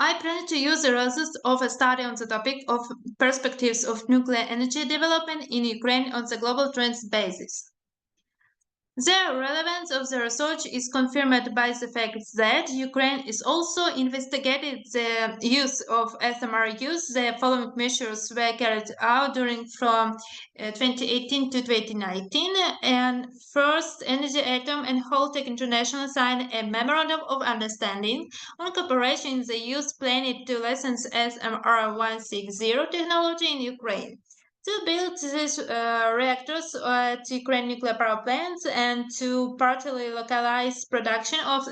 I plan to use the results of a study on the topic of perspectives of nuclear energy development in Ukraine on the global trends basis. The relevance of the research is confirmed by the fact that Ukraine is also investigated the use of SMR use. The following measures were carried out during from 2018 to 2019. And first, Energy Atom and Holtec International signed a memorandum of understanding on cooperation in the use planned to license SMR 160 technology in Ukraine to build these reactors at Ukraine nuclear power plants and to partly localize production of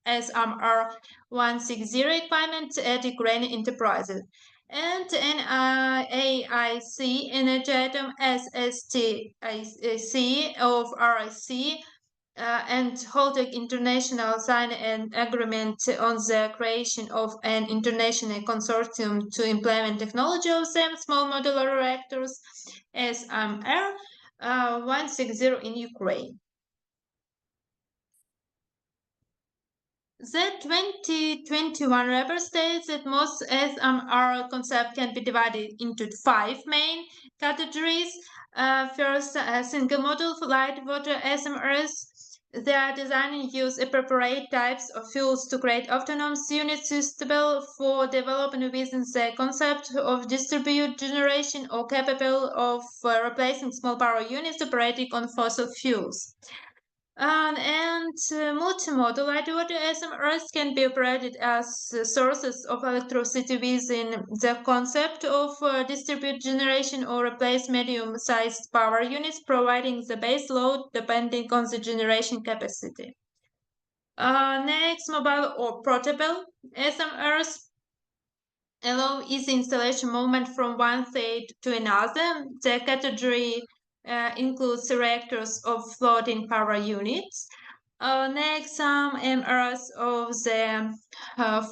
SMR 160 equipment at Ukrainian enterprises. And NIAIC Energy Atom SSTIC of RIC and Holtec International signed an agreement on the creation of an international consortium to implement technology of them small modular reactors SMR 160 in Ukraine. The 2021 report states that most SMR concept can be divided into 5 main categories. First, a single module for light water SMRs. They are designed and use appropriate types of fuels to create autonomous units suitable for development within the concept of distributed generation or capable of replacing small power units operating on fossil fuels. And multimodal light water SMRs can be operated as sources of electricity within the concept of distributed generation or replace medium-sized power units, providing the base load depending on the generation capacity. Next, mobile or portable SMRs allow easy installation movement from one state to another. The category includes reactors of floating power units. Next, some MRs of the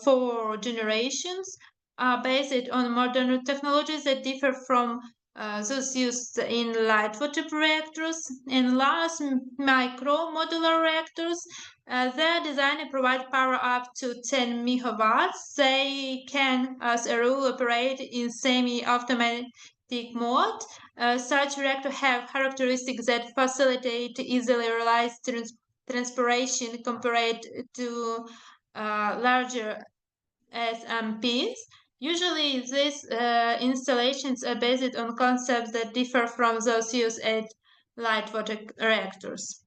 4 generations are based on modern technologies that differ from those used in light water reactors. And last, micro modular reactors. They're designed to provide power up to 10 megawatts. They can, as a rule, operate in semi-automatic mode. Such reactors have characteristics that facilitate easily realized transpiration compared to larger SMPs. Usually, these installations are based on concepts that differ from those used at light water reactors.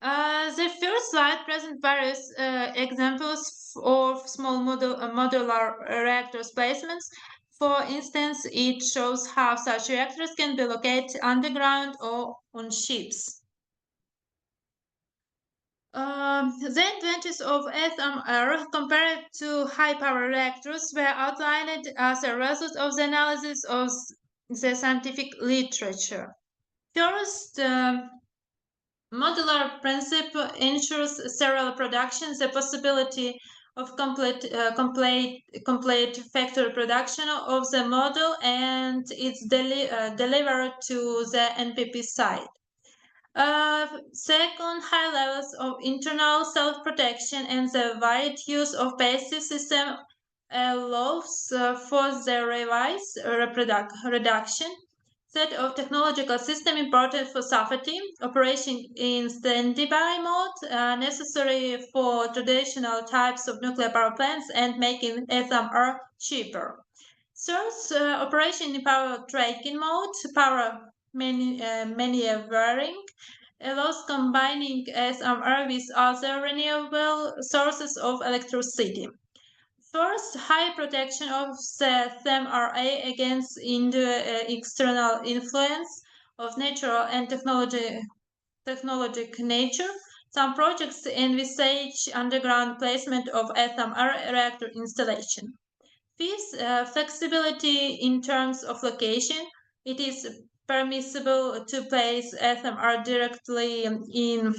The first slide presents various examples of small modular reactors placements. For instance, it shows how such reactors can be located underground or on ships. The advantages of SMR compared to high-power reactors were outlined as a result of the analysis of the scientific literature. First, modular principle ensures serial production, the possibility of complete factory production of the model, and it's delivered to the NPP site. Second, high levels of internal self-protection and the wide use of passive system allows for the revised reduction set of technological system important for safety, operation in standby mode, necessary for traditional types of nuclear power plants and making SMR cheaper. Third, operation in power tracking mode, power maneuvering, allows combining SMR with other renewable sources of electricity. First, high protection of the SMRA against external influence of natural and technologic nature. Some projects envisage underground placement of SMR reactor installation. Fifth, flexibility in terms of location. It is permissible to place SMR directly in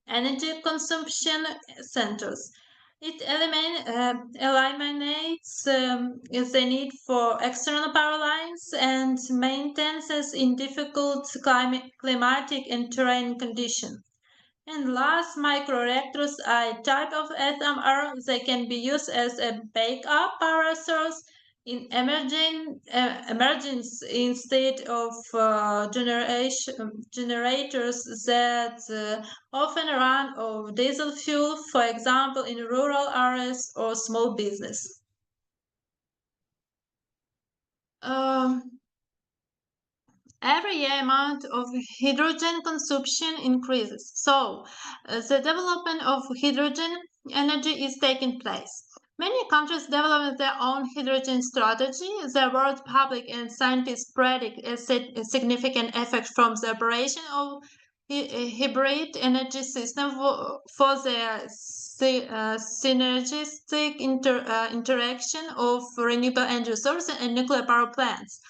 energy consumption centers. It eliminates the need for external power lines and maintenance in difficult climatic and terrain conditions. And last, microreactors are a type of SMR. They can be used as a backup power source in emergence instead of generators that often run of diesel fuel, for example, in rural areas or small business. Um, Every year amount of hydrogen consumption increases. So the development of hydrogen energy is taking place. Many countries develop their own hydrogen strategy. The world public and scientists predict a significant effect from the operation of hybrid energy system for the synergistic interaction of renewable energy sources and nuclear power plants.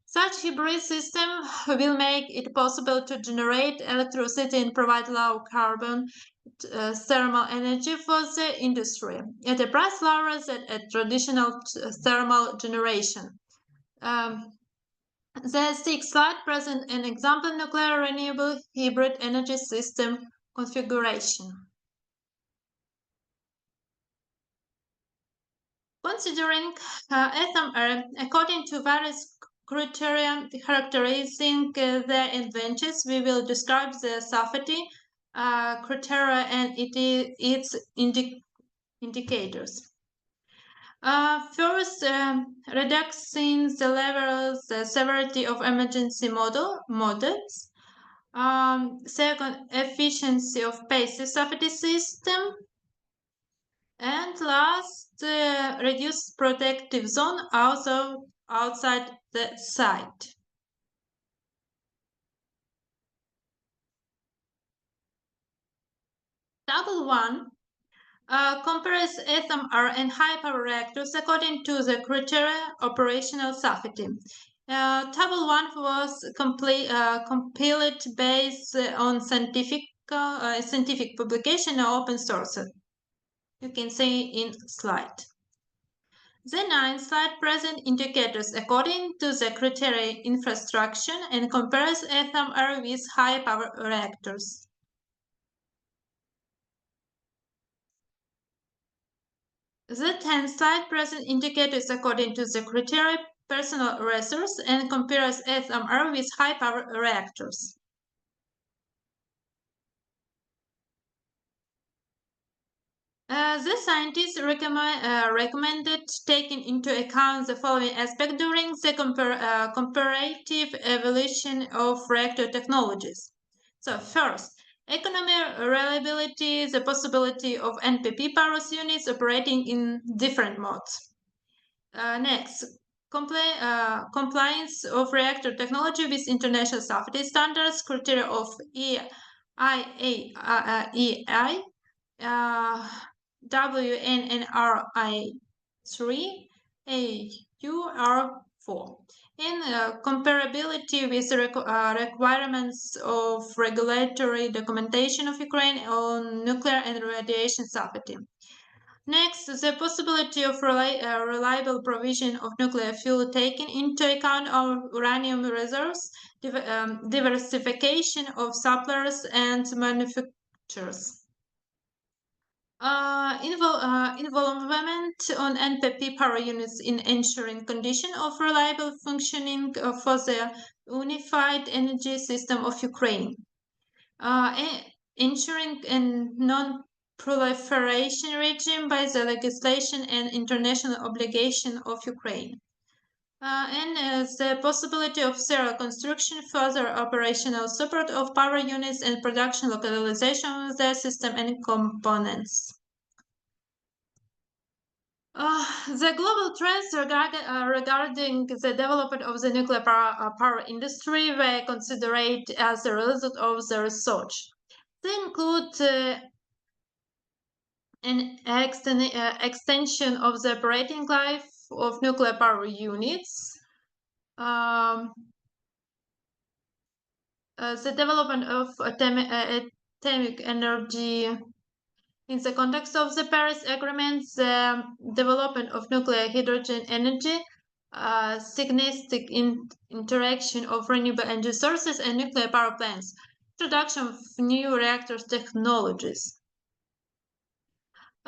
Such hybrid system will make it possible to generate electricity and provide low carbon thermal energy for the industry at a price lower than a traditional thermal generation. The sixth slide presents an example nuclear renewable hybrid energy system configuration. Considering SMR, according to various criteria characterizing their advantages, we will describe the safety criteria and its indicators. First, reducing the levels, the severity of emergency models. Second, efficiency of passive safety system. And last, reduce protective zone also outside the site. Table 1 compares SMR and high power reactors according to the criteria operational safety. Table 1 was compiled based on scientific publication or open source. You can see in slide. The ninth slide presents indicators according to the criteria infrastructure and compares SMR with high power reactors. The 10th slide presents indicators according to the criteria personal resource and compares SMR with high power reactors. The scientists recommended taking into account the following aspects during the comparative evaluation of reactor technologies. So first, economic reliability, the possibility of NPP power units operating in different modes. Next, compliance of reactor technology with international safety standards, criteria of EIA, WNNRI 3, AUR4, and comparability with the requirements of regulatory documentation of Ukraine on nuclear and radiation safety. Next, the possibility of reliable provision of nuclear fuel taking into account of uranium reserves, diversification of suppliers and manufacturers. Involvement on NPP power units in ensuring condition of reliable functioning for the unified energy system of Ukraine. Ensuring a non-proliferation regime by the legislation and international obligation of Ukraine. And the possibility of serial construction, further operational support of power units and production localization of their system and components. The global trends regarding the development of the nuclear power industry were considered as a result of the research. They include an extension of the operating life of nuclear power units, the development of atomic energy in the context of the Paris Agreement, the development of nuclear hydrogen energy, significant interaction of renewable energy sources and nuclear power plants. Introduction of new reactor technologies.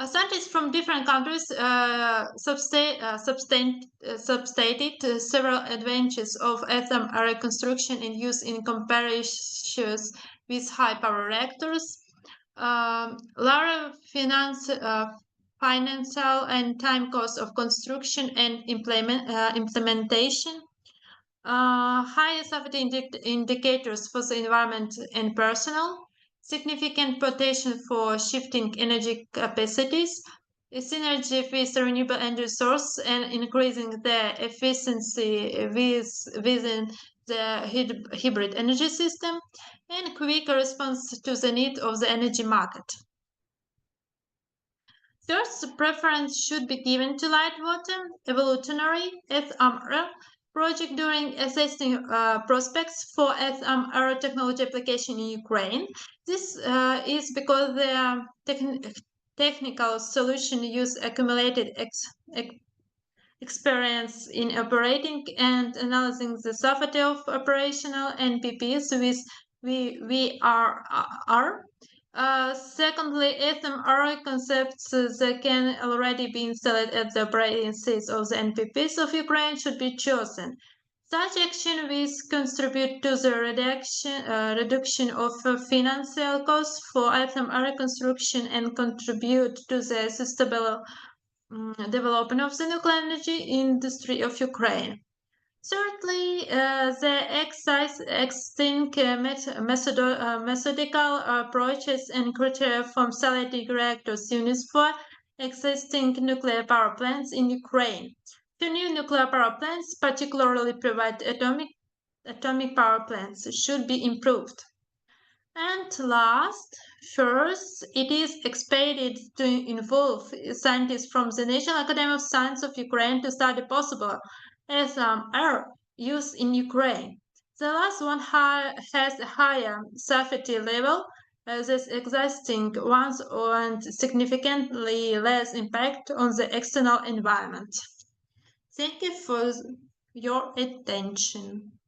Scientists from different countries substated several advantages of atom reconstruction and use in comparisons with high-power reactors. Lower financial and time cost of construction and implementation. Higher safety indicators for the environment and personnel, significant potential for shifting energy capacities, synergy with renewable energy source, and increasing the efficiency within the hybrid energy system, and quicker response to the need of the energy market. First, preference should be given to light water, evolutionary SMR project during assessing prospects for SMR technology application in Ukraine. This is because the technical solution use accumulated experience in operating and analyzing the safety of operational NPPs with VRR. Secondly, SMR concepts that can already be installed at the operating seats of the NPPs of Ukraine should be chosen. Such action will contribute to the reduction of financial costs for SMR construction and contribute to the sustainable development of the nuclear energy industry of Ukraine. Thirdly, the extinct methodical approaches and criteria from catalytic reactors used for existing nuclear power plants in Ukraine. The new nuclear power plants, particularly private atomic power plants, should be improved. And last, first, it is expected to involve scientists from the National Academy of Science of Ukraine to study possible SMR use in Ukraine. The last one has a higher safety level than existing ones and significantly less impact on the external environment. Thank you for your attention.